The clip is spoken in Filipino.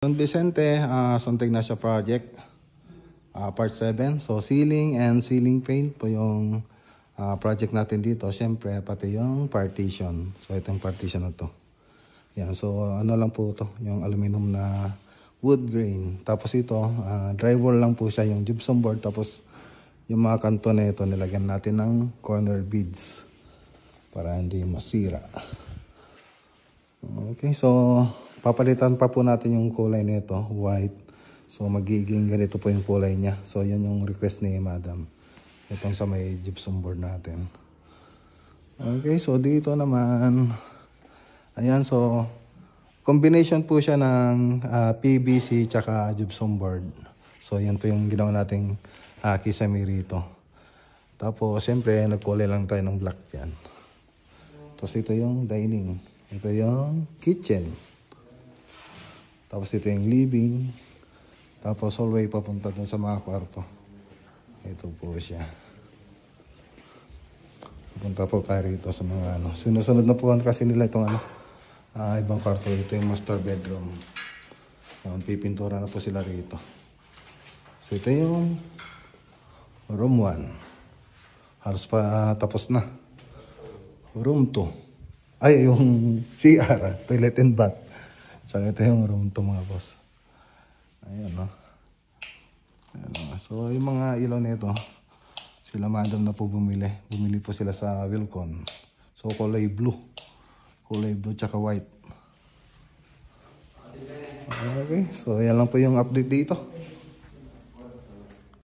San Vicente, Santa Ignacia Project, Part 7. So ceiling and ceiling paint po yung project natin dito. Siyempre, pati yung partition. So itong partition na to. Yan, so ano lang po to, yung aluminum na wood grain. Tapos ito, drywall lang po siya, yung gypsum board. Tapos yung mga kanto na ito, nilagyan natin ng corner beads para hindi masira. Okay, so papalitan pa po natin yung kulay nito, white. So magiging ganito po yung kulay niya. So yan yung request ni Madam. Itong sa may gypsum board natin. Okay, so dito naman, ayan, so combination po siya ng PVC tsaka gypsum board. So yan po yung ginawa nating kisame rito. Tapos siyempre nagkulay lang tayo ng black dyan. Tapos ito yung dining. Ito yung kitchen. Tapos ito yung living. Tapos hallway papunta dun sa mga kwarto. Ito po siya. Pupunta po tayo rito sa mga ano. Sinusunod na po kasi nila itong ibang kwarto. Ito yung master bedroom. Yan, pipintura na po sila rito. So ito yung room 1. Halos pa tapos na. Room 2. Ay, yung CR, toilet and bath. So, ito yung room to mga boss. Ayan, no? Ayan, no? So, yung mga ilaw nito, sila Madam na po bumili. Bumili po sila sa Wilcon. So, kulay blue. Kulay blue tsaka white. Okay, so, yan lang po yung update dito.